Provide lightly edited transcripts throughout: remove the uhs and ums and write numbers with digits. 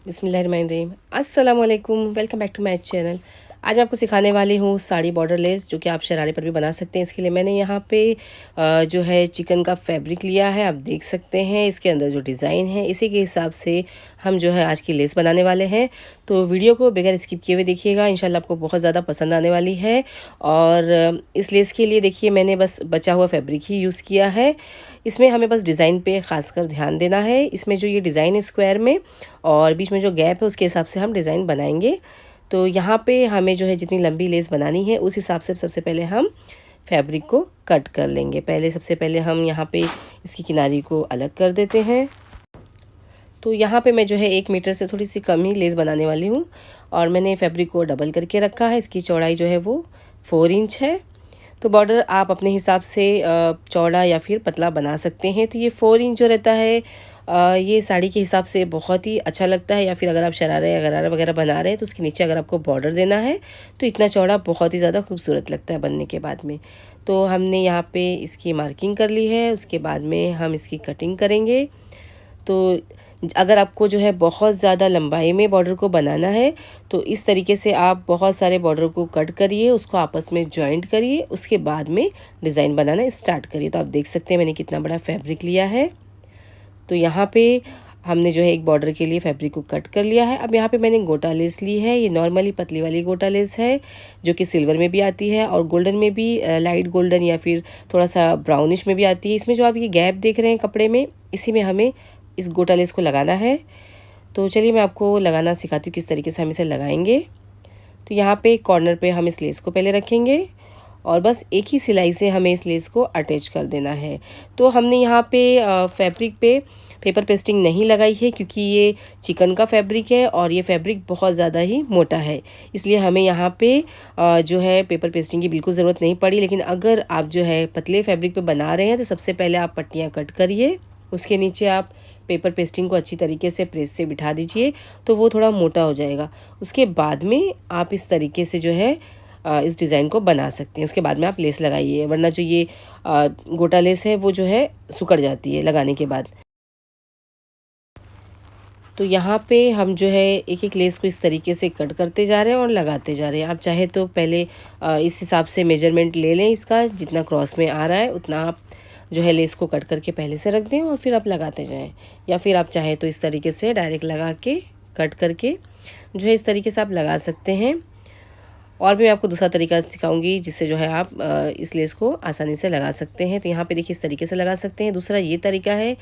बिस्मिल्लाहिर्रहमानिर्रहीम। अस्सलाम वालेकुम, welcome back to my channel. आज मैं आपको सिखाने वाली हूँ साड़ी बॉर्डर लेस, जो कि आप शरारे पर भी बना सकते हैं। इसके लिए मैंने यहाँ पे जो है चिकन का फैब्रिक लिया है। आप देख सकते हैं इसके अंदर जो डिज़ाइन है, इसी के हिसाब से हम जो है आज की लेस बनाने वाले हैं। तो वीडियो को बगैर स्किप किए हुए देखिएगा, इंशाल्लाह आपको बहुत ज़्यादा पसंद आने वाली है। और इस लेस के लिए देखिए मैंने बस बचा हुआ फैब्रिक ही यूज़ किया है। इसमें हमें बस डिज़ाइन पे खासकर ध्यान देना है। इसमें जो ये डिज़ाइन है स्क्वायर में और बीच में जो गैप है उसके हिसाब से हम डिज़ाइन बनाएंगे। तो यहाँ पे हमें जो है जितनी लंबी लेस बनानी है उस हिसाब से सबसे पहले हम फैब्रिक को कट कर लेंगे। सबसे पहले हम यहाँ पे इसकी किनारी को अलग कर देते हैं। तो यहाँ पे मैं जो है 1 मीटर से थोड़ी सी कम ही लेस बनाने वाली हूँ और मैंने फैब्रिक को डबल करके रखा है। इसकी चौड़ाई जो है वो 4 इंच है। तो बॉर्डर आप अपने हिसाब से चौड़ा या फिर पतला बना सकते हैं। तो ये 4 इंच जो रहता है ये साड़ी के हिसाब से बहुत ही अच्छा लगता है। या फिर अगर आप शरारे या गरारा वगैरह बना रहे हैं तो उसके नीचे अगर आपको बॉर्डर देना है तो इतना चौड़ा बहुत ही ज़्यादा खूबसूरत लगता है बनने के बाद में। तो हमने यहाँ पे इसकी मार्किंग कर ली है, उसके बाद में हम इसकी कटिंग करेंगे। तो अगर आपको जो है बहुत ज़्यादा लंबाई में बॉर्डर को बनाना है तो इस तरीके से आप बहुत सारे बॉर्डर को कट करिए, उसको आपस में जॉइंट करिए, उसके बाद में डिज़ाइन बनाना स्टार्ट करिए। तो आप देख सकते हैं मैंने कितना बड़ा फैब्रिक लिया है। तो यहाँ पे हमने जो है एक बॉर्डर के लिए फैब्रिक को कट कर लिया है। अब यहाँ पे मैंने गोटा लेस ली है। ये नॉर्मली पतली वाली गोटा लेस है जो कि सिल्वर में भी आती है और गोल्डन में भी, लाइट गोल्डन या फिर थोड़ा सा ब्राउनिश में भी आती है। इसमें जो आप ये गैप देख रहे हैं कपड़े में, इसी में हमें इस गोटा लेस को लगाना है। तो चलिए मैं आपको लगाना सिखाती हूँ किस तरीके से हम इसे लगाएंगे। तो यहाँ पे कॉर्नर पे हम इस लेस को पहले रखेंगे और बस एक ही सिलाई से हमें इस लेस को अटैच कर देना है। तो हमने यहाँ पे फैब्रिक पे पेपर पेस्टिंग नहीं लगाई है क्योंकि ये चिकन का फैब्रिक है और ये फैब्रिक बहुत ज़्यादा ही मोटा है, इसलिए हमें यहाँ पे जो है पेपर पेस्टिंग की बिल्कुल ज़रूरत नहीं पड़ी। लेकिन अगर आप जो है पतले फैब्रिक पे बना रहे हैं तो सबसे पहले आप पट्टियाँ कट करिए, उसके नीचे आप पेपर पेस्टिंग को अच्छी तरीके से प्रेस से बिठा दीजिए तो वो थोड़ा मोटा हो जाएगा। उसके बाद में आप इस तरीके से जो है इस डिज़ाइन को बना सकते हैं। उसके बाद में आप लेस लगाइए, वरना जो ये गोटा लेस है वो जो है सिकुड़ जाती है लगाने के बाद। तो यहाँ पे हम जो है एक एक लेस को इस तरीके से कट करते जा रहे हैं और लगाते जा रहे हैं। आप चाहे तो पहले इस हिसाब से मेजरमेंट ले लें, इसका जितना क्रॉस में आ रहा है उतना आप जो है लेस को कट करके पहले से रख दें और फिर आप लगाते जाएं। या फिर आप चाहे तो इस तरीके से डायरेक्ट लगा के कट करके जो है इस तरीके से आप लगा सकते हैं। और भी मैं आपको दूसरा तरीका सिखाऊंगी जिससे जो है आप इस लेस को आसानी से लगा सकते हैं। तो यहाँ पे देखिए इस तरीके से लगा सकते हैं। दूसरा ये तरीका है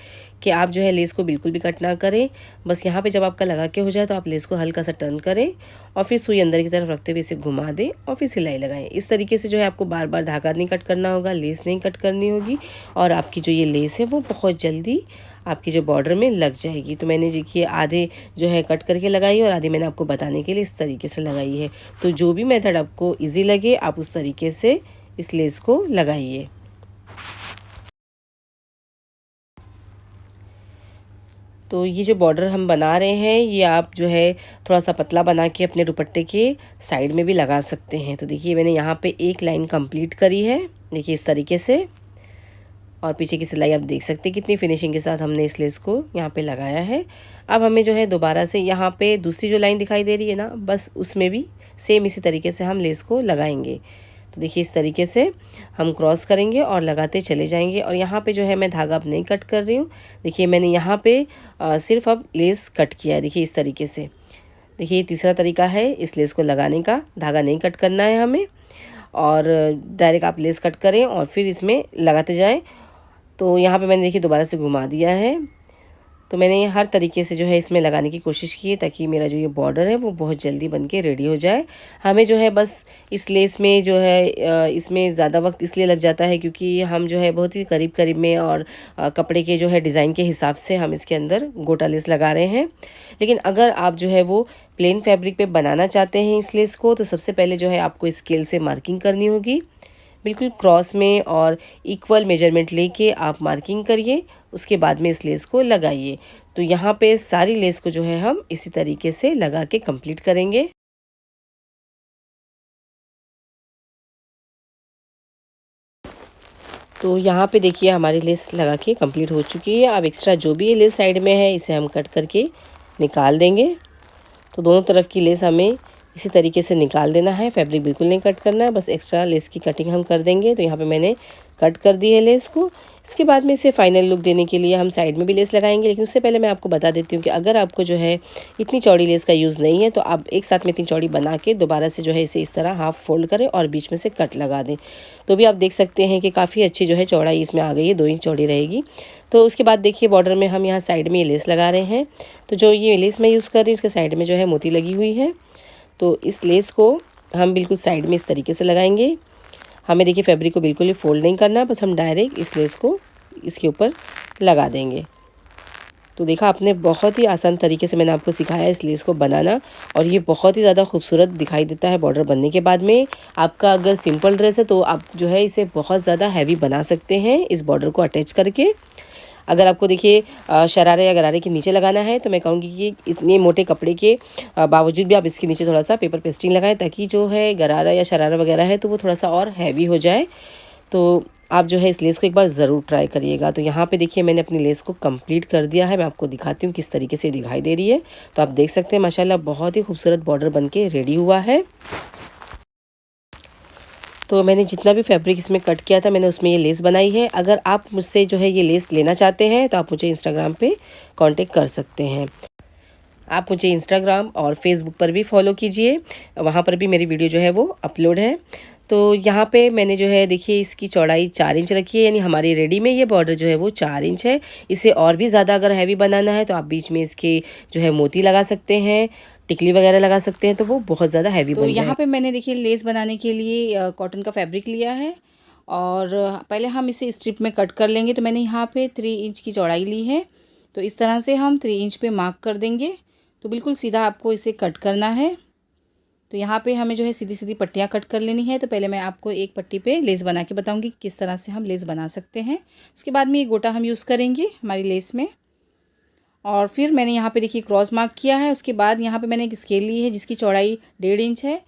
कि आप जो है लेस को बिल्कुल भी कट ना करें, बस यहाँ पे जब आपका लगा के हो जाए तो आप लेस को हल्का सा टर्न करें और फिर सुई अंदर की तरफ रखते हुए इसे घुमा दें और फिर सिलाई लगाएं। इस तरीके से जो है आपको बार बार धागा नहीं कट करना होगा, लेस नहीं कट करनी होगी और आपकी जो ये लेस है वो बहुत जल्दी आपकी जो बॉर्डर में लग जाएगी। तो मैंने देखिए आधे जो है कट करके लगाई और आधे मैंने आपको बताने के लिए इस तरीके से लगाई है। तो जो भी मेथड आपको इजी लगे आप उस तरीके से इस लेस को लगाइए। तो ये जो बॉर्डर हम बना रहे हैं ये आप जो है थोड़ा सा पतला बना के अपने दुपट्टे के साइड में भी लगा सकते हैं। तो देखिए मैंने यहाँ पे एक लाइन कंप्लीट करी है, देखिए इस तरीके से। और पीछे की सिलाई आप देख सकते हैं कितनी फिनिशिंग के साथ हमने इस लेस को यहाँ पे लगाया है। अब हमें जो है दोबारा से यहाँ पे दूसरी जो लाइन दिखाई दे रही है ना, बस उसमें भी सेम इसी तरीके से हम लेस को लगाएंगे। तो देखिए इस तरीके से हम क्रॉस करेंगे और लगाते चले जाएंगे। और यहाँ पे जो है मैं धागा अब नहीं कट कर रही हूँ। देखिए मैंने यहाँ पे सिर्फ अब लेस कट किया है, देखिए इस तरीके से। देखिए तीसरा तरीका है इस लेस को लगाने का, धागा नहीं कट करना है हमें और डायरेक्ट आप लेस कट करें और फिर इसमें लगाते जाएं। तो यहाँ पे मैंने देखिए दोबारा से घुमा दिया है। तो मैंने हर तरीके से जो है इसमें लगाने की कोशिश की है ताकि मेरा जो ये बॉर्डर है वो बहुत जल्दी बन के रेडी हो जाए। हमें जो है बस इस लेस में जो है इसमें ज़्यादा वक्त इसलिए लग जाता है क्योंकि हम जो है बहुत ही करीब करीब में और कपड़े के जो है डिज़ाइन के हिसाब से हम इसके अंदर गोटा लेस लगा रहे हैं। लेकिन अगर आप जो है वो प्लेन फैब्रिक पे बनाना चाहते हैं इस लेस को तो सबसे पहले जो है आपको स्केल से मार्किंग करनी होगी। बिल्कुल क्रॉस में और इक्वल मेजरमेंट लेके आप मार्किंग करिए, उसके बाद में इस लेस को लगाइए। तो यहाँ पे सारी लेस को जो है हम इसी तरीके से लगा के कंप्लीट करेंगे। तो यहाँ पे देखिए हमारी लेस लगा के कंप्लीट हो चुकी है। अब एक्स्ट्रा जो भी ये लेस साइड में है इसे हम कट करके निकाल देंगे। तो दोनों तरफ की लेस हमें इसी तरीके से निकाल देना है। फैब्रिक बिल्कुल नहीं कट करना है, बस एक्स्ट्रा लेस की कटिंग हम कर देंगे। तो यहाँ पे मैंने कट कर दी है लेस को। इसके बाद में इसे फाइनल लुक देने के लिए हम साइड में भी लेस लगाएंगे, लेकिन उससे पहले मैं आपको बता देती हूँ कि अगर आपको जो है इतनी चौड़ी लेस का यूज़ नहीं है तो आप एक साथ में इतनी चौड़ी बना के दोबारा से जो है इसे इस तरह हाफ फोल्ड करें और बीच में से कट लगा दें। तो भी आप देख सकते हैं कि काफ़ी अच्छी जो है चौड़ाई इसमें आ गई है, 2 इंच चौड़ी रहेगी। तो उसके बाद देखिए बॉर्डर में हम यहाँ साइड में ये लेस लगा रहे हैं। तो जो ये लेस मैं यूज़ कर रही हूँ उसके साइड में जो है मोती लगी हुई है। तो इस लेस को हम बिल्कुल साइड में इस तरीके से लगाएंगे। हमें देखिए फैब्रिक को बिल्कुल ही फोल्ड नहीं करना है, बस हम डायरेक्ट इस लेस को इसके ऊपर लगा देंगे। तो देखा आपने, बहुत ही आसान तरीके से मैंने आपको सिखाया इस लेस को बनाना, और ये बहुत ही ज़्यादा खूबसूरत दिखाई देता है बॉर्डर बनने के बाद में। आपका अगर सिंपल ड्रेस है तो आप जो है इसे बहुत ज़्यादा हैवी बना सकते हैं इस बॉर्डर को अटैच करके। अगर आपको देखिए शरारे या गरारे के नीचे लगाना है तो मैं कहूँगी कि इतने मोटे कपड़े के बावजूद भी आप इसके नीचे थोड़ा सा पेपर पेस्टिंग लगाएं, ताकि जो है गरारा या शरारा वगैरह है तो वो थोड़ा सा और हैवी हो जाए। तो आप जो है इस लेस को एक बार ज़रूर ट्राई करिएगा। तो यहाँ पे देखिए मैंने अपनी लेस को कंप्लीट कर दिया है। मैं आपको दिखाती हूँ किस तरीके से दिखाई दे रही है। तो आप देख सकते हैं माशाल्लाह बहुत ही खूबसूरत बॉर्डर बन के रेडी हुआ है। तो मैंने जितना भी फैब्रिक इसमें कट किया था मैंने उसमें ये लेस बनाई है। अगर आप मुझसे जो है ये लेस लेना चाहते हैं तो आप मुझे इंस्टाग्राम पे कांटेक्ट कर सकते हैं। आप मुझे इंस्टाग्राम और फेसबुक पर भी फॉलो कीजिए, वहाँ पर भी मेरी वीडियो जो है वो अपलोड है। तो यहाँ पे मैंने जो है देखिए इसकी चौड़ाई 4 इंच रखी है, यानी हमारी रेडी में ये बॉर्डर जो है वो 4 इंच है। इसे और भी ज़्यादा अगर हैवी बनाना है तो आप बीच में इसके जो है मोती लगा सकते हैं, टिकली वगैरह लगा सकते हैं, तो वो बहुत ज़्यादा हैवी बन जाए। तो यहाँ पे मैंने देखिए लेस बनाने के लिए कॉटन का फैब्रिक लिया है, और पहले हम इसे स्ट्रिप में कट कर लेंगे। तो मैंने यहाँ पे 3 इंच की चौड़ाई ली है। तो इस तरह से हम 3 इंच पे मार्क कर देंगे। तो बिल्कुल सीधा आपको इसे कट करना है। तो यहाँ पे हमें जो है सीधी सीधी पट्टियाँ कट कर लेनी है। तो पहले मैं आपको एक पट्टी पे लेस बना के बताऊँगी किस तरह से हम लेस बना सकते हैं। उसके बाद में ये गोटा हम यूज़ करेंगे हमारी लेस में। और फिर मैंने यहाँ पे देखिए क्रॉस मार्क किया है। उसके बाद यहाँ पे मैंने एक स्केल ली है जिसकी चौड़ाई 1.5 इंच है।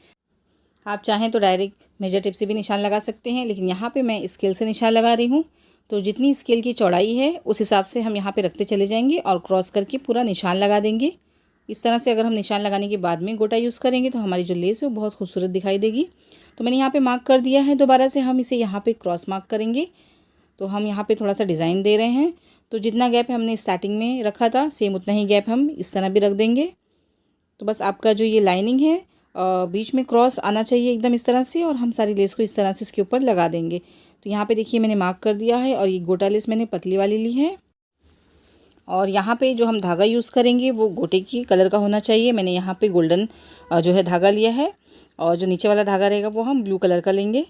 आप चाहें तो डायरेक्ट मेजर टेप से भी निशान लगा सकते हैं, लेकिन यहाँ पे मैं स्केल से निशान लगा रही हूँ। तो जितनी स्केल की चौड़ाई है उस हिसाब से हम यहाँ पे रखते चले जाएंगे और क्रॉस करके पूरा निशान लगा देंगे। इस तरह से अगर हम निशान लगाने के बाद में गोटा यूज़ करेंगे तो हमारी जो लेस है वो बहुत खूबसूरत दिखाई देगी। तो मैंने यहाँ पे मार्क कर दिया है। दोबारा से हम इसे यहाँ पे क्रॉस मार्क करेंगे। तो हम यहाँ पे थोड़ा सा डिज़ाइन दे रहे हैं। तो जितना गैप हमने स्टार्टिंग में रखा था सेम उतना ही गैप हम इस तरह भी रख देंगे। तो बस आपका जो ये लाइनिंग है बीच में क्रॉस आना चाहिए एकदम इस तरह से, और हम सारी लेस को इस तरह से इसके ऊपर लगा देंगे। तो यहाँ पे देखिए मैंने मार्क कर दिया है, और ये गोटा लेस मैंने पतली वाली ली है। और यहाँ पे जो हम धागा यूज़ करेंगे वो गोटे की कलर का होना चाहिए। मैंने यहाँ पे गोल्डन जो है धागा लिया है, और जो नीचे वाला धागा रहेगा वो हम ब्लू कलर का लेंगे।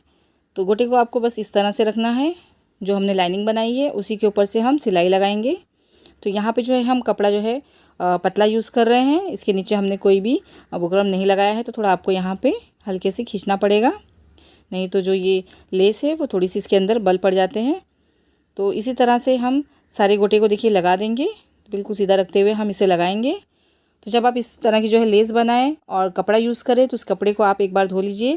तो गोटे को आपको बस इस तरह से रखना है। जो हमने लाइनिंग बनाई है उसी के ऊपर से हम सिलाई लगाएंगे। तो यहाँ पे जो है हम कपड़ा जो है पतला यूज़ कर रहे हैं। इसके नीचे हमने कोई भी बुकरम नहीं लगाया है। तो थोड़ा आपको यहाँ पे हल्के से खींचना पड़ेगा, नहीं तो जो ये लेस है वो थोड़ी सी इसके अंदर बल पड़ जाते हैं। तो इसी तरह से हम सारे गोटे को देखिए लगा देंगे। बिल्कुल सीधा रखते हुए हम इसे लगाएंगे। तो जब आप इस तरह की जो है लेस बनाएं और कपड़ा यूज़ करें तो उस कपड़े को आप एक बार धो लीजिए,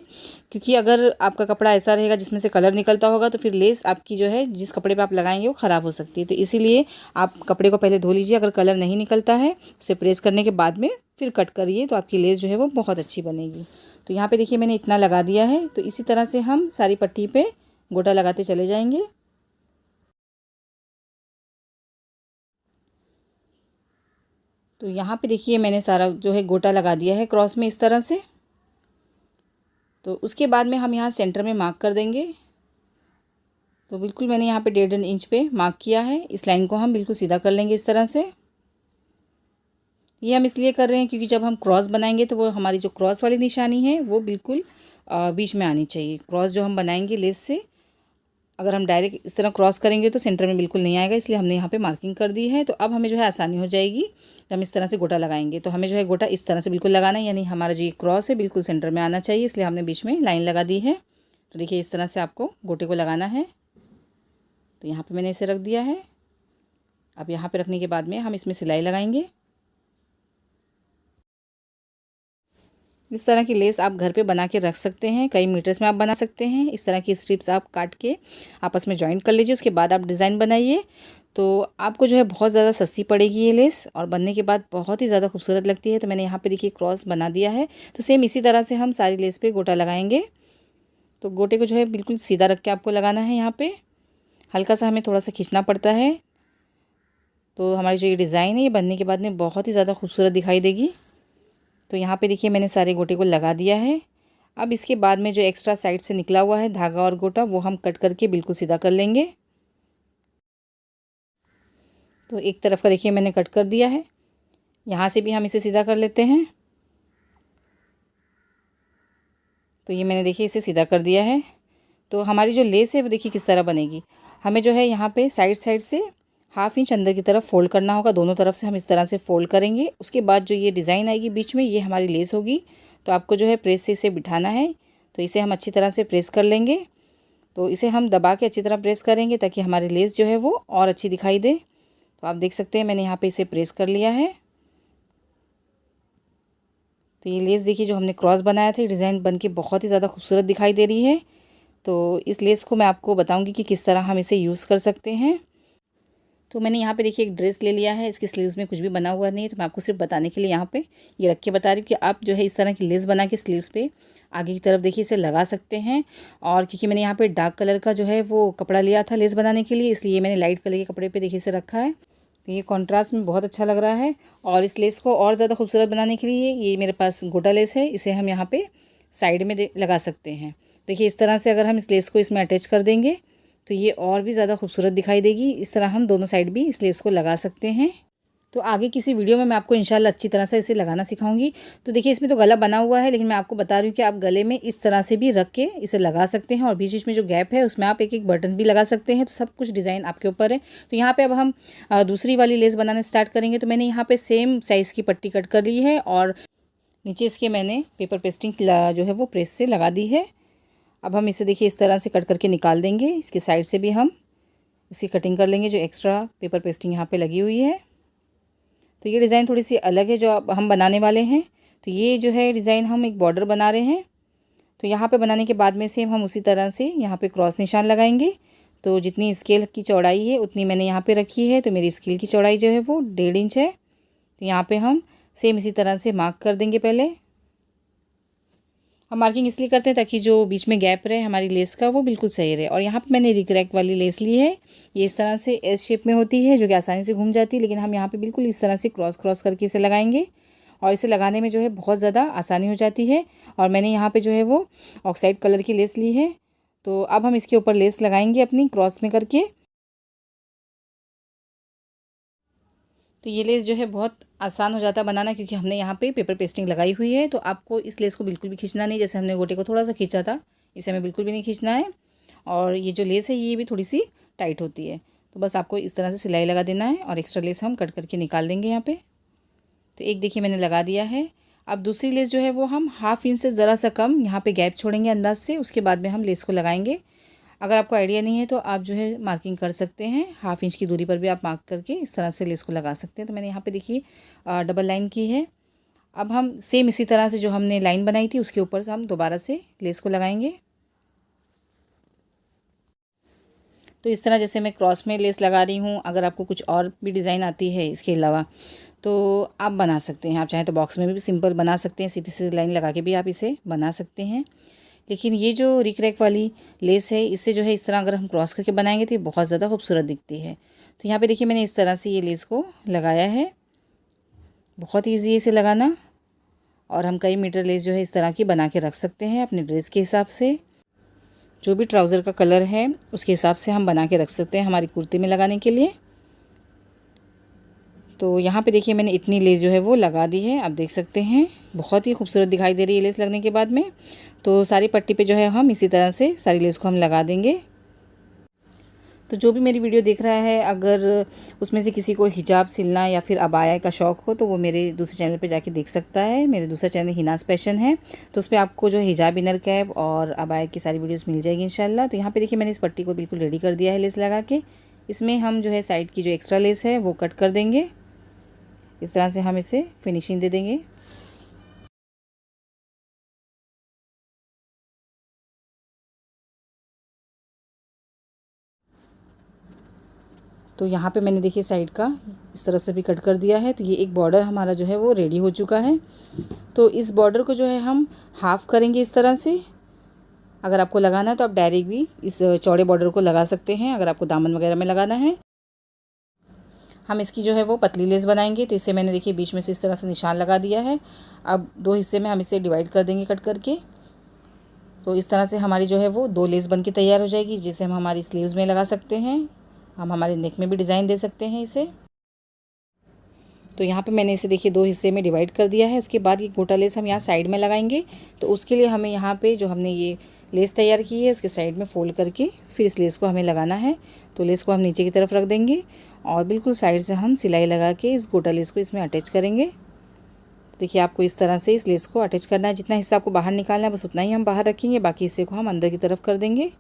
क्योंकि अगर आपका कपड़ा ऐसा रहेगा जिसमें से कलर निकलता होगा तो फिर लेस आपकी जो है जिस कपड़े पे आप लगाएंगे वो ख़राब हो सकती है। तो इसीलिए आप कपड़े को पहले धो लीजिए। अगर कलर नहीं निकलता है उसे प्रेस करने के बाद में फिर कट करिए, तो आपकी लेस जो है वो बहुत अच्छी बनेगी। तो यहाँ पर देखिए मैंने इतना लगा दिया है। तो इसी तरह से हम सारी पट्टी पर गोटा लगाते चले जाएंगे। तो यहाँ पे देखिए मैंने सारा जो है गोटा लगा दिया है क्रॉस में इस तरह से। तो उसके बाद में हम यहाँ सेंटर में मार्क कर देंगे। तो बिल्कुल मैंने यहाँ पे 1.5 इंच पे मार्क किया है। इस लाइन को हम बिल्कुल सीधा कर लेंगे इस तरह से। ये हम इसलिए कर रहे हैं क्योंकि जब हम क्रॉस बनाएंगे तो वो हमारी जो क्रॉस वाली निशानी है वो बिल्कुल बीच में आनी चाहिए। क्रॉस जो हम बनाएंगे लेस से, अगर हम डायरेक्ट इस तरह क्रॉस करेंगे तो सेंटर में बिल्कुल नहीं आएगा, इसलिए हमने यहाँ पे मार्किंग कर दी है। तो अब हमें जो है आसानी हो जाएगी जब हम इस तरह से गोटा लगाएंगे। तो हमें जो है गोटा इस तरह से बिल्कुल लगाना है, यानी हमारा जो ये क्रॉस है बिल्कुल सेंटर में आना चाहिए, इसलिए हमने बीच में लाइन लगा दी है। तो देखिए इस तरह से आपको गोटे को लगाना है। तो यहाँ पर मैंने इसे रख दिया है। अब यहाँ पर रखने के बाद में हम इसमें सिलाई लगाएंगे। इस तरह की लेस आप घर पे बना के रख सकते हैं, कई मीटर्स में आप बना सकते हैं। इस तरह की स्ट्रिप्स आप काट के आपस में जॉइंट कर लीजिए, उसके बाद आप डिज़ाइन बनाइए। तो आपको जो है बहुत ज़्यादा सस्ती पड़ेगी ये लेस, और बनने के बाद बहुत ही ज़्यादा खूबसूरत लगती है। तो मैंने यहाँ पे देखिए क्रॉस बना दिया है। तो सेम इसी तरह से हम सारी लेस पे गोटा लगाएंगे। तो गोटे को जो है बिल्कुल सीधा रख के आपको लगाना है। यहाँ पे हल्का सा हमें थोड़ा सा खींचना पड़ता है। तो हमारी जो ये डिज़ाइन है ये बनने के बाद में बहुत ही ज़्यादा खूबसूरत दिखाई देगी। तो यहाँ पे देखिए मैंने सारे गोटे को लगा दिया है। अब इसके बाद में जो एक्स्ट्रा साइड से निकला हुआ है धागा और गोटा, वो हम कट करके बिल्कुल सीधा कर लेंगे। तो एक तरफ का देखिए मैंने कट कर दिया है, यहाँ से भी हम इसे सीधा कर लेते हैं। तो ये मैंने देखिए इसे सीधा कर दिया है। तो हमारी जो लेस है वो देखिए किस तरह बनेगी। हमें जो है यहाँ पे साइड साइड से हाफ इंच अंदर की तरफ फोल्ड करना होगा। दोनों तरफ से हम इस तरह से फोल्ड करेंगे। उसके बाद जो ये डिज़ाइन आएगी बीच में, ये हमारी लेस होगी। तो आपको जो है प्रेस से इसे बिठाना है। तो इसे हम अच्छी तरह से प्रेस कर लेंगे। तो इसे हम दबा के अच्छी तरह प्रेस करेंगे ताकि हमारी लेस जो है वो और अच्छी दिखाई दे। तो आप देख सकते हैं मैंने यहाँ पे इसे प्रेस कर लिया है। तो ये लेस देखिए जो हमने क्रॉस बनाया था, ये डिज़ाइन बन के बहुत ही ज़्यादा खूबसूरत दिखाई दे रही है। तो इस लेस को मैं आपको बताऊंगी कि किस तरह हम इसे यूज़ कर सकते हैं। तो मैंने यहाँ पे देखिए एक ड्रेस ले लिया है, इसकी स्लीव्स में कुछ भी बना हुआ नहीं है। तो मैं आपको सिर्फ बताने के लिए यहाँ पे ये रख के बता रही हूँ कि आप जो है इस तरह की लेस बना के स्लीव्स पे आगे की तरफ देखिए इसे लगा सकते हैं। और क्योंकि मैंने यहाँ पे डार्क कलर का जो है वो कपड़ा लिया था लेस बनाने के लिए, इसलिए मैंने लाइट कलर के कपड़े पे देखिए इसे रखा है। तो ये कॉन्ट्रास्ट में बहुत अच्छा लग रहा है। और इस लेस को और ज़्यादा खूबसूरत बनाने के लिए ये मेरे पास गोटा लेस है, इसे हम यहाँ पे साइड में लगा सकते हैं। देखिए इस तरह से अगर हम इस लेस को इसमें अटैच कर देंगे तो ये और भी ज़्यादा खूबसूरत दिखाई देगी। इस तरह हम दोनों साइड भी इस लेस को लगा सकते हैं। तो आगे किसी वीडियो में मैं आपको इंशाल्लाह अच्छी तरह से इसे लगाना सिखाऊंगी। तो देखिए इसमें तो गला बना हुआ है, लेकिन मैं आपको बता रही हूँ कि आप गले में इस तरह से भी रख के इसे लगा सकते हैं। और बीच बीच में जो गैप है उसमें आप एक एक बटन भी लगा सकते हैं। तो सब कुछ डिज़ाइन आपके ऊपर है। तो यहाँ पर अब हम दूसरी वाली लेस बनाना स्टार्ट करेंगे। तो मैंने यहाँ पर सेम साइज़ की पट्टी कट कर ली है और नीचे इसके मैंने पेपर पेस्टिंग जो है वो प्रेस से लगा दी है। अब हम इसे देखिए इस तरह से कट करके निकाल देंगे। इसकी साइड से भी हम इसकी कटिंग कर लेंगे जो एक्स्ट्रा पेपर पेस्टिंग यहाँ पे लगी हुई है। तो ये डिज़ाइन थोड़ी सी अलग है जो अब हम बनाने वाले हैं। तो ये जो है डिज़ाइन हम एक बॉर्डर बना रहे हैं। तो यहाँ पे बनाने के बाद में सेम हम उसी तरह से यहाँ पे क्रॉस निशान लगाएंगे। तो जितनी स्केल की चौड़ाई है उतनी मैंने यहाँ पे रखी है। तो मेरी स्केल की चौड़ाई जो है वो 1.5 इंच है। तो यहाँ पे हम सेम इसी तरह से मार्क कर देंगे। पहले हम मार्किंग इसलिए करते हैं ताकि जो बीच में गैप रहे हमारी लेस का वो बिल्कुल सही रहे। और यहाँ पे मैंने रिक्रैक वाली लेस ली है। ये इस तरह से एस शेप में होती है जो कि आसानी से घूम जाती है, लेकिन हम यहाँ पे बिल्कुल इस तरह से क्रॉस क्रॉस करके इसे लगाएंगे। और इसे लगाने में जो है बहुत ज़्यादा आसानी हो जाती है। और मैंने यहाँ पर जो है वो ऑक्साइड कलर की लेस ली है। तो अब हम इसके ऊपर लेस लगाएंगे अपनी क्रॉस में करके। तो ये लेस जो है बहुत आसान हो जाता है बनाना, क्योंकि हमने यहाँ पे पेपर पेस्टिंग लगाई हुई है। तो आपको इस लेस को बिल्कुल भी खींचना नहीं, जैसे हमने गोटे को थोड़ा सा खींचा था, इसे हमें बिल्कुल भी नहीं खींचना है। और ये जो लेस है ये भी थोड़ी सी टाइट होती है। तो बस आपको इस तरह से सिलाई लगा देना है और एक्स्ट्रा लेस हम कट करके निकाल देंगे यहाँ पर। तो एक देखिए मैंने लगा दिया है। अब दूसरी लेस जो है वो हम हाफ इंच से ज़रा सा कम यहाँ पे गैप छोड़ेंगे अंदाज से, उसके बाद में हम लेस को लगाएंगे। अगर आपको आइडिया नहीं है तो आप जो है मार्किंग कर सकते हैं, हाफ इंच की दूरी पर भी आप मार्क करके इस तरह से लेस को लगा सकते हैं। तो मैंने यहाँ पे देखिए डबल लाइन की है। अब हम सेम इसी तरह से जो हमने लाइन बनाई थी उसके ऊपर से हम दोबारा से लेस को लगाएंगे। तो इस तरह जैसे मैं क्रॉस में लेस लगा रही हूँ, अगर आपको कुछ और भी डिज़ाइन आती है इसके अलावा तो आप बना सकते हैं। आप चाहें तो बॉक्स में भी सिंपल बना सकते हैं, सीधी सीधी लाइन लगा के भी आप इसे बना सकते हैं। लेकिन ये जो रिक्रैक वाली लेस है इससे जो है इस तरह अगर हम क्रॉस करके बनाएंगे तो ये बहुत ज़्यादा खूबसूरत दिखती है। तो यहाँ पे देखिए मैंने इस तरह से ये लेस को लगाया है। बहुत ईजी है इसे लगाना। और हम कई मीटर लेस जो है इस तरह की बना के रख सकते हैं अपने ड्रेस के हिसाब से। जो भी ट्राउज़र का कलर है उसके हिसाब से हम बना के रख सकते हैं हमारी कुर्ती में लगाने के लिए। तो यहाँ पे देखिए मैंने इतनी लेस जो है वो लगा दी है, आप देख सकते हैं बहुत ही खूबसूरत दिखाई दे रही है लेस लगने के बाद में। तो सारी पट्टी पे जो है हम इसी तरह से सारी लेस को हम लगा देंगे। तो जो भी मेरी वीडियो देख रहा है, अगर उसमें से किसी को हिजाब सिलना या फिर अबाया का शौक़ हो तो वो मेरे दूसरे चैनल पे जाके देख सकता है। मेरे दूसरा चैनल हिनाज़ फैशन है, तो उस पर आपको जो है हिजाब इनर कैप और अबाया की सारी वीडियोस मिल जाएगी इंशाल्लाह। तो यहाँ पे देखिए मैंने इस पट्टी को बिल्कुल रेडी कर दिया है लेस लगा के। इसमें हम जो है साइड की जो एक्स्ट्रा लेस है वो कट कर देंगे। इस तरह से हम इसे फिनिशिंग दे देंगे। तो यहाँ पे मैंने देखिए साइड का इस तरफ से भी कट कर दिया है। तो ये एक बॉर्डर हमारा जो है वो रेडी हो चुका है। तो इस बॉर्डर को जो है हम हाफ़ करेंगे इस तरह से। अगर आपको लगाना है तो आप डायरेक्ट भी इस चौड़े बॉर्डर को लगा सकते हैं, अगर आपको दामन वगैरह में लगाना है। हम इसकी जो है वो पतली लेस बनाएंगे। तो इसे मैंने देखिए बीच में से इस तरह से निशान लगा दिया है। अब 2 हिस्से में हम इसे डिवाइड कर देंगे कट करके। तो इस तरह से हमारी जो है वो 2 लेस बन के तैयार हो जाएगी, जिसे हम हमारी स्लीव्स में लगा सकते हैं। हम हमारे नेक में भी डिज़ाइन दे सकते हैं इसे। तो यहाँ पे मैंने इसे देखिए 2 हिस्से में डिवाइड कर दिया है। उसके बाद ये गोटा लेस हम यहाँ साइड में लगाएंगे। तो उसके लिए हमें यहाँ पे जो हमने ये लेस तैयार की है उसके साइड में फ़ोल्ड करके फिर इस लेस को हमें लगाना है। तो लेस को हम नीचे की तरफ रख देंगे और बिल्कुल साइड से हम सिलाई लगा के इस गोटा लेस को इसमें अटैच करेंगे। देखिए आपको इस तरह से इस लेस को अटैच करना है। जितना हिस्सा आपको बाहर निकालना है बस उतना ही हम बाहर रखेंगे, बाकी हिस्से को हम अंदर की तरफ कर देंगे।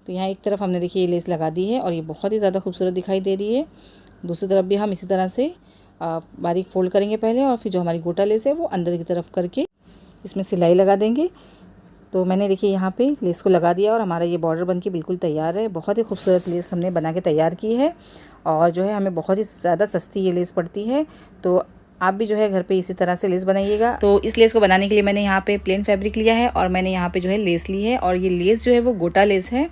तो यहाँ एक तरफ हमने देखिए ये लेस लगा दी है और ये बहुत ही ज़्यादा खूबसूरत दिखाई दे रही है। दूसरी तरफ भी हम इसी तरह से बारीक फोल्ड करेंगे पहले और फिर जो हमारी गोटा लेस है वो अंदर की तरफ करके इसमें सिलाई लगा देंगे। तो मैंने देखिए यहाँ पे लेस को लगा दिया और हमारा ये बॉर्डर बनके बिल्कुल तैयार है। बहुत ही खूबसूरत लेस हमने बना के तैयार की है और जो है हमें बहुत ही ज़्यादा सस्ती ये लेस पड़ती है। तो आप भी जो है घर पे इसी तरह से लेस बनाइएगा। तो इस लेस को बनाने के लिए मैंने यहाँ पे प्लेन फैब्रिक लिया है और मैंने यहाँ पे जो है लेस ली है और ये लेस जो है वो गोटा लेस है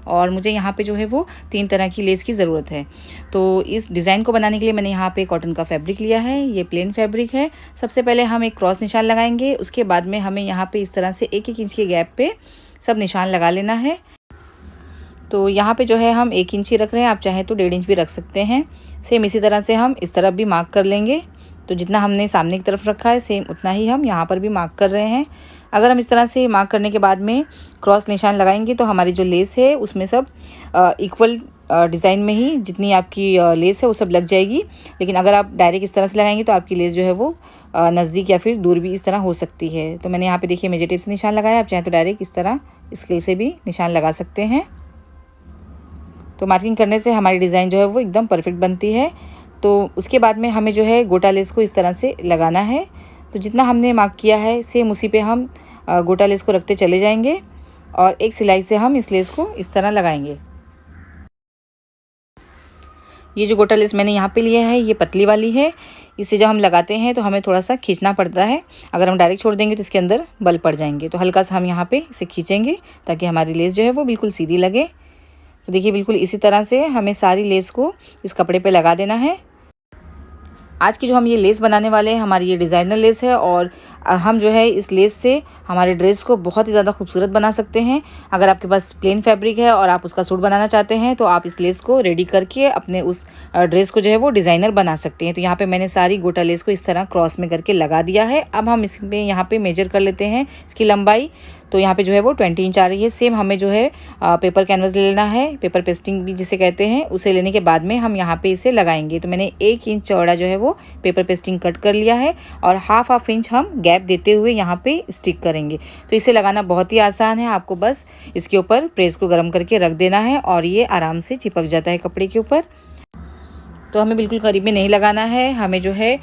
और मुझे यहाँ पे जो है वो 3 तरह की लेस की ज़रूरत है। तो इस डिज़ाइन को बनाने के लिए मैंने यहाँ पे कॉटन का फैब्रिक लिया है। ये प्लेन फैब्रिक है। सबसे पहले हम एक क्रॉस निशान लगाएंगे, उसके बाद में हमें यहाँ पे इस तरह से 1-1 इंच के गैप पे सब निशान लगा लेना है। तो यहाँ पे जो है हम 1 इंच ही रख रहे हैं, आप चाहें तो 1.5 इंच भी रख सकते हैं। सेम इसी तरह से हम इस तरफ भी मार्क कर लेंगे। तो जितना हमने सामने की तरफ रखा है सेम उतना ही हम यहाँ पर भी मार्क कर रहे हैं। अगर हम इस तरह से मार्क करने के बाद में क्रॉस निशान लगाएंगे तो हमारी जो लेस है उसमें सब इक्वल डिज़ाइन में ही जितनी आपकी लेस है वो सब लग जाएगी। लेकिन अगर आप डायरेक्ट इस तरह से लगाएंगे तो आपकी लेस जो है वो नज़दीक या फिर दूर भी इस तरह हो सकती है। तो मैंने यहाँ पे देखिए मेजर टेप से निशान लगाया, आप चाहें तो डायरेक्ट इस तरह स्केल से भी निशान लगा सकते हैं। तो मार्किंग करने से हमारी डिज़ाइन जो है वो एकदम परफेक्ट बनती है। तो उसके बाद में हमें जो है गोटा लेस को इस तरह से लगाना है। तो जितना हमने मार्क किया है सेम उसी पे हम गोटा लेस को रखते चले जाएंगे और एक सिलाई से हम इस लेस को इस तरह लगाएंगे। ये जो गोटा लेस मैंने यहाँ पे लिया है ये पतली वाली है। इसे जब हम लगाते हैं तो हमें थोड़ा सा खींचना पड़ता है, अगर हम डायरेक्ट छोड़ देंगे तो इसके अंदर बल पड़ जाएंगे। तो हल्का सा हम यहाँ पे इसे खींचेंगे ताकि हमारी लेस जो है वो बिल्कुल सीधी लगे। तो देखिए बिल्कुल इसी तरह से हमें सारी लेस को इस कपड़े पे लगा देना है। आज की जो हम ये लेस बनाने वाले हैं हमारी ये डिज़ाइनर लेस है और हम जो है इस लेस से हमारे ड्रेस को बहुत ही ज़्यादा खूबसूरत बना सकते हैं। अगर आपके पास प्लेन फैब्रिक है और आप उसका सूट बनाना चाहते हैं तो आप इस लेस को रेडी करके अपने उस ड्रेस को जो है वो डिज़ाइनर बना सकते हैं। तो यहाँ पे मैंने सारी गोटा लेस को इस तरह क्रॉस में करके लगा दिया है। अब हम इसमें यहाँ पे मेजर कर लेते हैं इसकी लंबाई। तो यहाँ पे जो है वो 20 इंच आ रही है। सेम हमें जो है पेपर कैनवस ले लेना है, पेपर पेस्टिंग भी जिसे कहते हैं। उसे लेने के बाद में हम यहाँ पे इसे लगाएंगे। तो मैंने 1 इंच चौड़ा जो है वो पेपर पेस्टिंग कट कर लिया है और हाफ इंच हम गैप देते हुए यहाँ पे स्टिक करेंगे। तो इसे लगाना बहुत ही आसान है, आपको बस इसके ऊपर प्रेस को गर्म करके रख देना है और ये आराम से चिपक जाता है कपड़े के ऊपर। तो हमें बिल्कुल करीब में नहीं लगाना है, हमें जो है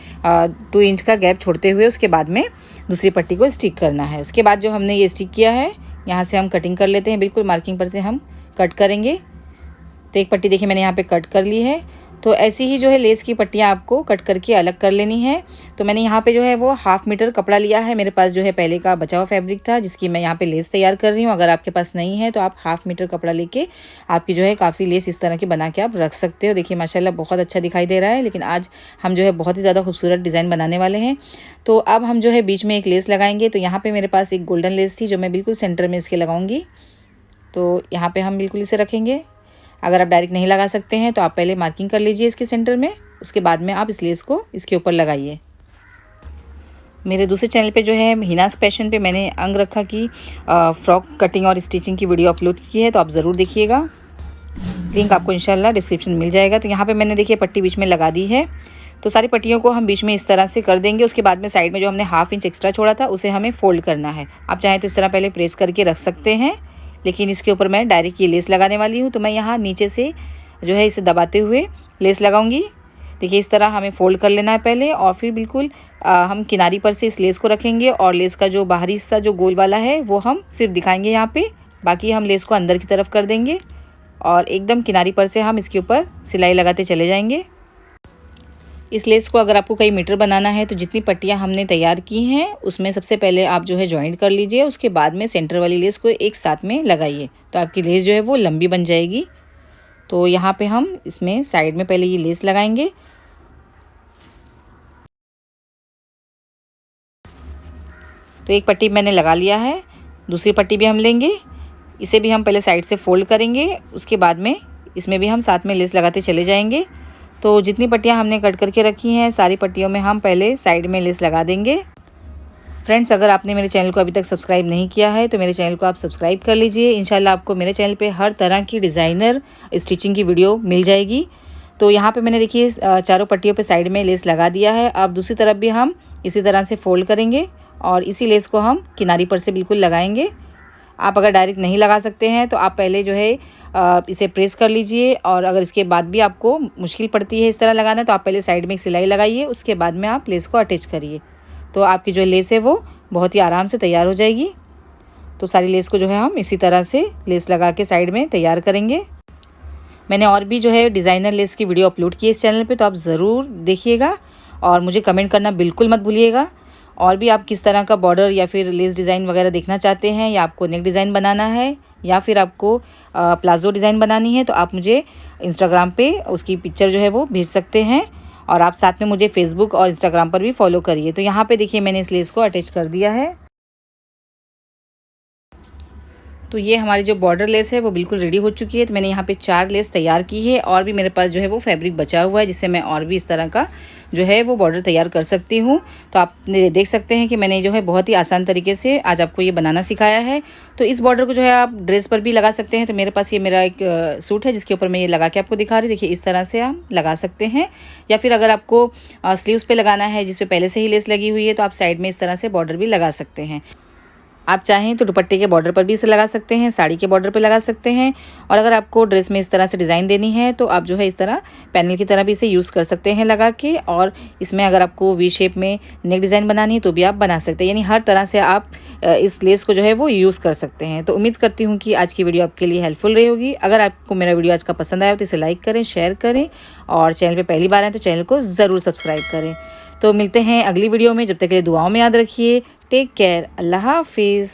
2 इंच का गैप छोड़ते हुए उसके बाद में दूसरी पट्टी को स्टिक करना है। उसके बाद जो हमने ये स्टिक किया है यहाँ से हम कटिंग कर लेते हैं। बिल्कुल मार्किंग पर से हम कट करेंगे। तो एक पट्टी देखिए मैंने यहाँ पे कट कर ली है। तो ऐसी ही जो है लेस की पट्टियाँ आपको कट करके अलग कर लेनी है। तो मैंने यहाँ पे जो है वो 1/2 मीटर कपड़ा लिया है। मेरे पास जो है पहले का बचा हुआ फैब्रिक था जिसकी मैं यहाँ पे लेस तैयार कर रही हूँ। अगर आपके पास नहीं है तो आप 1/2 मीटर कपड़ा लेके आपकी जो है काफ़ी लेस इस तरह की बना के आप रख सकते हो। देखिए माशाल्लाह बहुत अच्छा दिखाई दे रहा है। लेकिन आज हम जो है बहुत ही ज़्यादा खूबसूरत डिज़ाइन बनाने वाले हैं। तो अब हम जो है बीच में एक लेस लगाएंगे। तो यहाँ पर मेरे पास एक गोल्डन लेस थी जो मैं बिल्कुल सेंटर में इसके लगाऊंगी। तो यहाँ पर हम बिल्कुल इसे रखेंगे। अगर आप डायरेक्ट नहीं लगा सकते हैं तो आप पहले मार्किंग कर लीजिए इसके सेंटर में, उसके बाद में आप इस लेस को इसके ऊपर लगाइए। मेरे दूसरे चैनल पे जो है हिनास पैशन पे मैंने अंग रखा की फ्रॉक कटिंग और स्टिचिंग की वीडियो अपलोड की है, तो आप ज़रूर देखिएगा। लिंक आपको इंशाल्लाह डिस्क्रिप्शन में मिल जाएगा। तो यहाँ पे मैंने देखिए पट्टी बीच में लगा दी है। तो सारी पट्टियों को हम बीच में इस तरह से कर देंगे। उसके बाद में साइड में जो हमने 1/2 इंच एक्स्ट्रा छोड़ा था उसे हमें फोल्ड करना है। आप चाहें तो इस तरह पहले प्रेस करके रख सकते हैं, लेकिन इसके ऊपर मैं डायरेक्ट ये लेस लगाने वाली हूँ। तो मैं यहाँ नीचे से जो है इसे दबाते हुए लेस लगाऊंगी। देखिए इस तरह हमें फोल्ड कर लेना है पहले और फिर बिल्कुल हम किनारी पर से इस लेस को रखेंगे और लेस का जो बाहरी हिस्सा जो गोल वाला है वो हम सिर्फ दिखाएंगे यहाँ पे, बाकी हम लेस को अंदर की तरफ कर देंगे। और एकदम किनारी पर से हम इसके ऊपर सिलाई लगाते चले जाएंगे। इस लेस को अगर आपको कई मीटर बनाना है तो जितनी पट्टियाँ हमने तैयार की हैं उसमें सबसे पहले आप जो है जॉइंट कर लीजिए, उसके बाद में सेंटर वाली लेस को एक साथ में लगाइए तो आपकी लेस जो है वो लंबी बन जाएगी। तो यहाँ पे हम इसमें साइड में पहले ये लेस लगाएंगे। तो एक पट्टी मैंने लगा लिया है, दूसरी पट्टी भी हम लेंगे, इसे भी हम पहले साइड से फोल्ड करेंगे, उसके बाद में इसमें भी हम साथ में लेस लगाते चले जाएंगे। तो जितनी पट्टियाँ हमने कट करके रखी हैं सारी पट्टियों में हम पहले साइड में लेस लगा देंगे। फ्रेंड्स, अगर आपने मेरे चैनल को अभी तक सब्सक्राइब नहीं किया है तो मेरे चैनल को आप सब्सक्राइब कर लीजिए। इंशाल्लाह आपको मेरे चैनल पे हर तरह की डिज़ाइनर स्टिचिंग की वीडियो मिल जाएगी। तो यहाँ पे मैंने देखिए चारों पट्टियों पे साइड में लेस लगा दिया है। अब दूसरी तरफ भी हम इसी तरह से फोल्ड करेंगे और इसी लेस को हम किनारी पर से बिल्कुल लगाएंगे। आप अगर डायरेक्ट नहीं लगा सकते हैं तो आप पहले जो है इसे प्रेस कर लीजिए, और अगर इसके बाद भी आपको मुश्किल पड़ती है इस तरह लगाना तो आप पहले साइड में एक सिलाई लगाइए, उसके बाद में आप लेस को अटैच करिए तो आपकी जो लेस है वो बहुत ही आराम से तैयार हो जाएगी। तो सारी लेस को जो है हम इसी तरह से लेस लगा के साइड में तैयार करेंगे। मैंने और भी जो है डिज़ाइनर लेस की वीडियो अपलोड की है इस चैनल पे, तो आप ज़रूर देखिएगा और मुझे कमेंट करना बिल्कुल मत भूलिएगा। और भी आप किस तरह का बॉर्डर या फिर लेस डिज़ाइन वगैरह देखना चाहते हैं, या आपको नेक डिज़ाइन बनाना है या फिर आपको प्लाजो डिज़ाइन बनानी है, तो आप मुझे इंस्टाग्राम पे उसकी पिक्चर जो है वो भेज सकते हैं। और आप साथ में मुझे फेसबुक और इंस्टाग्राम पर भी फॉलो करिए। तो यहाँ पे देखिए मैंने इस लेस को अटैच कर दिया है। तो ये हमारी जो बॉर्डर लेस है वो बिल्कुल रेडी हो चुकी है। तो मैंने यहाँ पे 4 लेस तैयार की है और भी मेरे पास जो है वो फैब्रिक बचा हुआ है जिससे मैं और भी इस तरह का जो है वो बॉर्डर तैयार कर सकती हूँ। तो आप देख सकते हैं कि मैंने जो है बहुत ही आसान तरीके से आज आपको ये बनाना सिखाया है। तो इस बॉर्डर को जो है आप ड्रेस पर भी लगा सकते हैं। तो मेरे पास ये मेरा एक सूट है जिसके ऊपर मैं ये लगा के आपको दिखा रही हूँ। देखिए इस तरह से आप लगा सकते हैं, या फिर अगर आपको स्लीव्स पे लगाना है जिस पे पहले से ही लेस लगी हुई है तो आप साइड में इस तरह से बॉर्डर भी लगा सकते हैं। आप चाहें तो दुपट्टे के बॉर्डर पर भी इसे लगा सकते हैं, साड़ी के बॉर्डर पर लगा सकते हैं, और अगर आपको ड्रेस में इस तरह से डिज़ाइन देनी है तो आप जो है इस तरह पैनल की तरह भी इसे यूज़ कर सकते हैं लगा के। और इसमें अगर आपको वी शेप में नेक डिज़ाइन बनानी है तो भी आप बना सकते हैं। यानी हर तरह से आप इस लेस को जो है वो यूज़ कर सकते हैं। तो उम्मीद करती हूँ कि आज की वीडियो आपके लिए हेल्पफुल रही होगी। अगर आपको मेरा वीडियो आज का पसंद आया तो इसे लाइक करें, शेयर करें, और चैनल पर पहली बार आए तो चैनल को ज़रूर सब्सक्राइब करें। तो मिलते हैं अगली वीडियो में, जब तक के लिए दुआओं में याद रखिए। टेक केयर, अल्लाह हाफिज़।